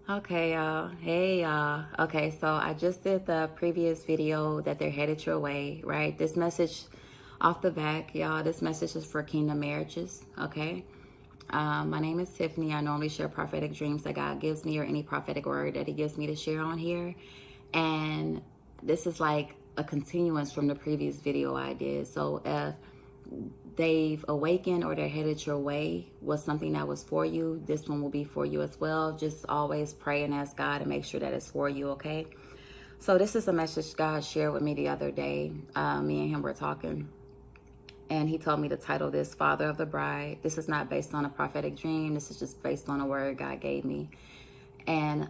Okay, y'all. Hey, y'all. Okay, so I just did the previous video that they're headed your way, right? This message off the back, y'all, this message is for kingdom marriages, okay? My name is Tiffany. I normally share prophetic dreams that God gives me or any prophetic word that He gives me to share on here. And this is like a continuance from the previous video I did. So if they've awakened or they're headed your way was something that was for you, this one will be for you as well. Just always pray and ask God to make sure that it's for you, okay? So this is a message God shared with me the other day. Me and him were talking, and he told me to title this Father of the Bride. This is not based on a prophetic dream. This is just based on a word God gave me. And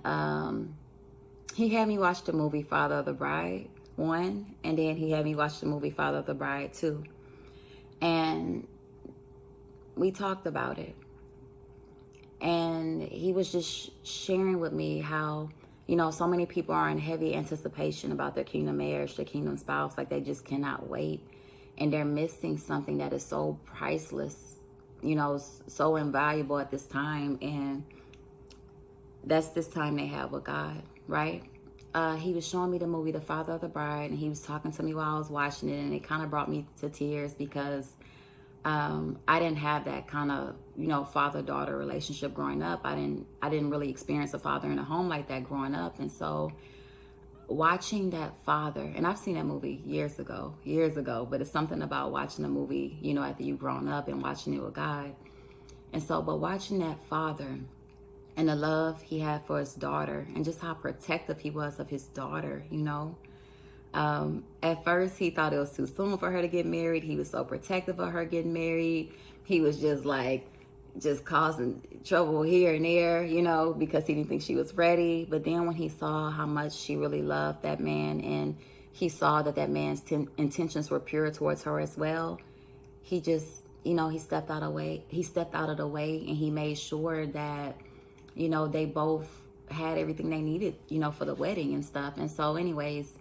he had me watch the movie Father of the Bride 1, and then he had me watch the movie Father of the Bride 2. And we talked about it. And he was just sharing with me how, so many people are in heavy anticipation about their kingdom marriage, their kingdom spouse, like they just cannot wait. And they're missing something that is so priceless, so invaluable at this time. And that's this time they have with God, right? He was showing me the movie The Father of the Bride, and he was talking to me while I was watching it, and it kind of brought me to tears because I didn't have that kind of, father-daughter relationship growing up. I didn't really experience a father in a home like that growing up. And so watching that father, and I've seen that movie years ago, but it's something about watching a movie, after you've grown up and watching it with God. And so, but watching that father and the love he had for his daughter and just how protective he was of his daughter, at first, he thought it was too soon for her to get married. He was so protective of her getting married. He was just causing trouble here and there, because he didn't think she was ready. But then when he saw how much she really loved that man, and he saw that that man's intentions were pure towards her as well, he just, he stepped out of the way. He stepped out of the way, and he made sure that, they both had everything they needed, for the wedding and stuff. And so, anyways,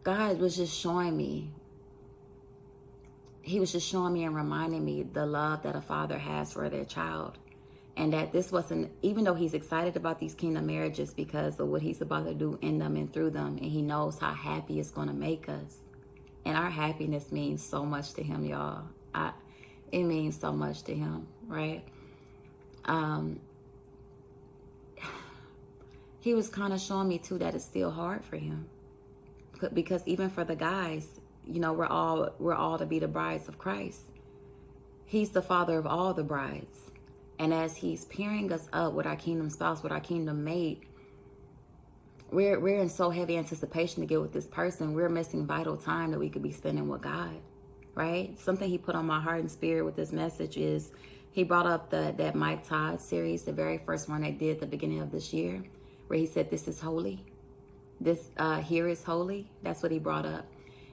God was just showing me, he was just showing me and reminding me the love that a father has for their child. And that this wasn't, even though he's excited about these kingdom marriages because of what he's about to do in them and through them, and he knows how happy it's going to make us. And our happiness means so much to him, y'all. It means so much to him, right? He was kind of showing me too that it's still hard for him. Because even for the guys, we're all to be the brides of Christ. He's the father of all the brides. And as he's pairing us up with our kingdom spouse, with our kingdom mate, we're in so heavy anticipation to get with this person. We're missing vital time that we could be spending with God, right? Something he put on my heart and spirit with this message is he brought up that Mike Todd series, the very first one they did at the beginning of this year, where he said, "This is holy. This here is holy." That's what he brought up.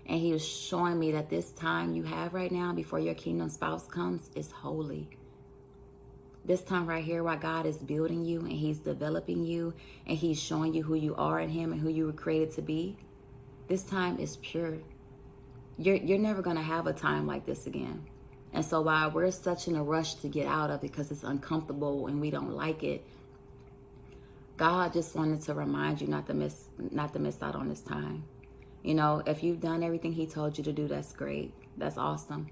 And he was showing me that this time you have right now before your kingdom spouse comes is holy. This time right here while God is building you and he's developing you and he's showing you who you are in him and who you were created to be, this time is pure. You're never going to have a time like this again. And so while we're such in a rush to get out of it because it's uncomfortable and we don't like it, God just wanted to remind you not to miss out on this time. If you've done everything he told you to do, that's great. That's awesome.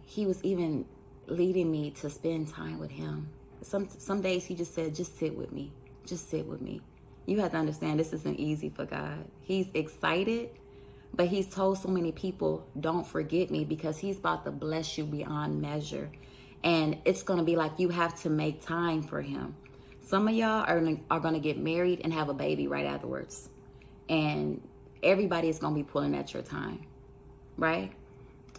He was even leading me to spend time with him. Some days he just said, just sit with me. Just sit with me. You have to understand this isn't easy for God. He's excited, but he's told so many people, don't forget me, because he's about to bless you beyond measure. And it's going to be like you have to make time for him. Some of y'all are going to get married and have a baby right afterwards. And everybody is going to be pulling at your time, right?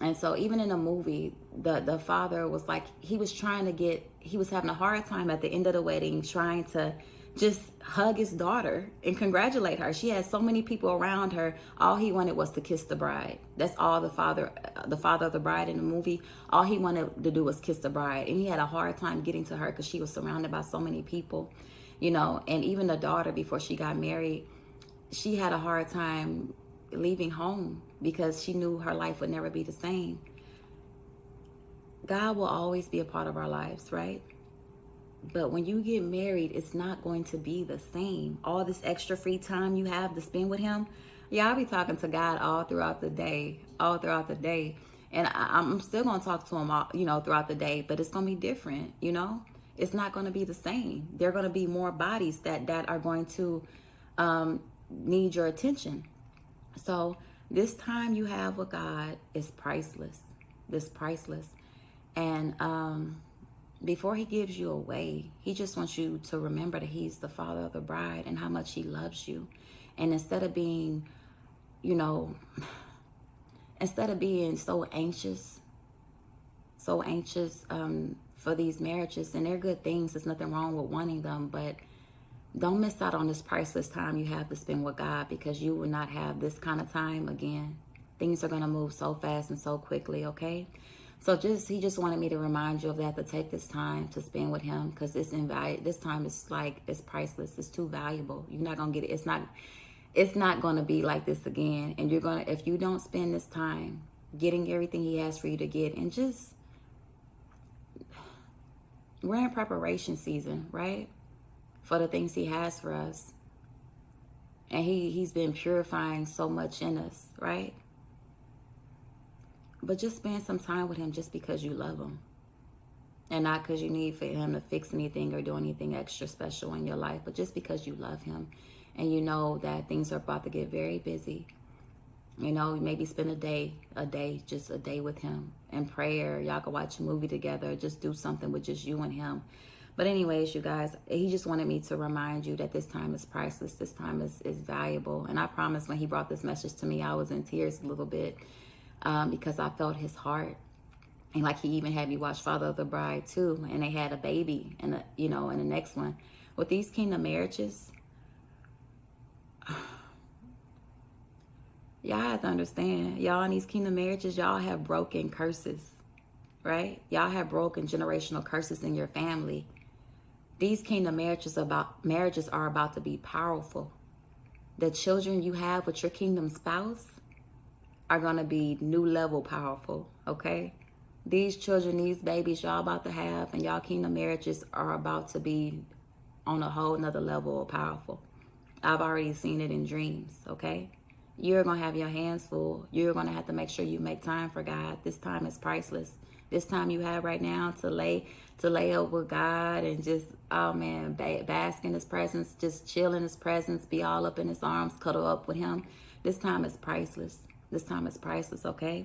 And so even in the movie, the father was like, he was having a hard time at the end of the wedding trying to just hug his daughter and congratulate her. She had so many people around her. All he wanted was to kiss the bride. That's all the father of the bride in the movie, all he wanted to do was kiss the bride. And he had a hard time getting to her because she was surrounded by so many people, and even the daughter, before she got married, she had a hard time leaving home because she knew her life would never be the same. God will always be a part of our lives, right? But when you get married, it's not going to be the same. All this extra free time you have to spend with him, yeah, I'll be talking to God all throughout the day, all throughout the day. And I'm still going to talk to him, all, throughout the day, but it's going to be different, It's not going to be the same. There are going to be more bodies that are going to need your attention. So this time you have with God is priceless. This priceless. And before he gives you away, he just wants you to remember that he's the father of the bride and how much he loves you. And instead of being, so anxious for these marriages, and they're good things, there's nothing wrong with wanting them, but don't miss out on this priceless time you have to spend with God, because you will not have this kind of time again. Things are going to move so fast and so quickly, okay? So he just wanted me to remind you of that, to take this time to spend with him, because this time is it's priceless. It's too valuable. You're not going to get it. It's not going to be like this again. And if you don't spend this time getting everything he has for you to get, and we're in preparation season, right? For the things he has for us. And he's been purifying so much in us, right? But just spend some time with him just because you love him. And not because you need for him to fix anything or do anything extra special in your life, but just because you love him. And you know that things are about to get very busy. Maybe spend a day with him in prayer. Y'all can watch a movie together. Just do something with just you and him. But anyways, you guys, he just wanted me to remind you that this time is priceless. This time is valuable. And I promise when he brought this message to me, I was in tears a little bit because I felt his heart. And like he even had me watch Father of the Bride too. And they had a baby and in the next one. With these kingdom marriages, y'all have to understand, y'all in these kingdom marriages, y'all have broken curses, right? Y'all have broken generational curses in your family. These kingdom marriages are about to be powerful. The children you have with your kingdom spouse are going to be new level powerful, okay? These children, these babies y'all about to have, and y'all kingdom marriages are about to be on a whole nother level of powerful. I've already seen it in dreams, okay? You're going to have your hands full. You're going to have to make sure you make time for God. This time is priceless. This time you have right now to lay up with God and just, bask in his presence, just chill in his presence, be all up in his arms, cuddle up with him. This time is priceless. This time is priceless, okay?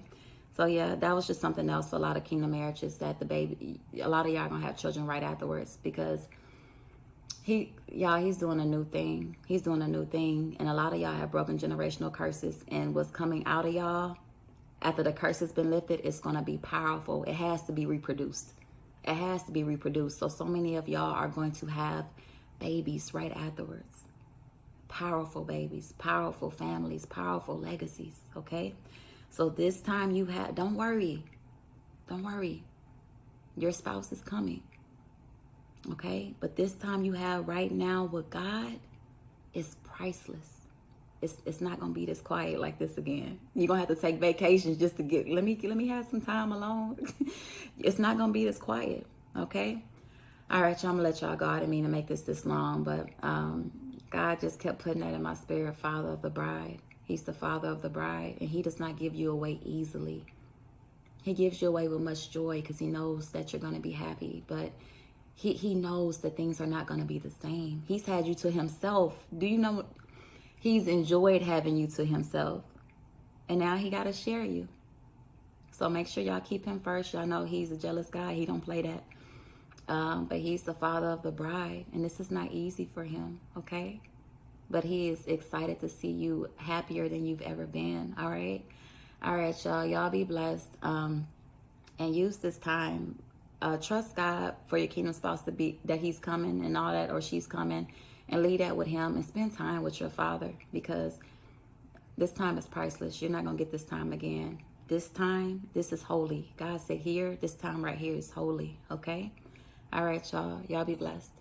So yeah, that was just something else for a lot of kingdom marriages, that a lot of y'all going to have children right afterwards, because he's doing a new thing. He's doing a new thing. And a lot of y'all have broken generational curses, and what's coming out of y'all after the curse has been lifted, it's going to be powerful. It has to be reproduced. It has to be reproduced. So many of y'all are going to have babies right afterwards. Powerful babies, powerful families, powerful legacies, okay? So this time don't worry. Don't worry. Your spouse is coming, okay? But this time you have right now with God is priceless. It's not gonna be this quiet like this again. You're gonna have to take vacations just to let me have some time alone. It's not gonna be this quiet, okay? All right, y'all, I'm gonna let y'all go. I didn't mean to make this long, but God just kept putting that in my spirit, Father of the Bride. He's the Father of the Bride, and he does not give you away easily. He gives you away with much joy because he knows that you're gonna be happy, but he knows that things are not gonna be the same. He's had you to himself. Do you know? He's enjoyed having you to himself. And now he got to share you. So make sure y'all keep him first. Y'all know he's a jealous guy. He don't play that. But he's the Father of the bride. And this is not easy for him, okay? But he is excited to see you happier than you've ever been, all right? All right, y'all. Y'all be blessed. And use this time. Trust God for your kingdom spouse that he's coming and all that, or she's coming. And leave that with him and spend time with your Father, because this time is priceless. You're not going to get this time again. This time, this is holy. God said here, this time right here is holy, okay? All right, y'all. Y'all be blessed.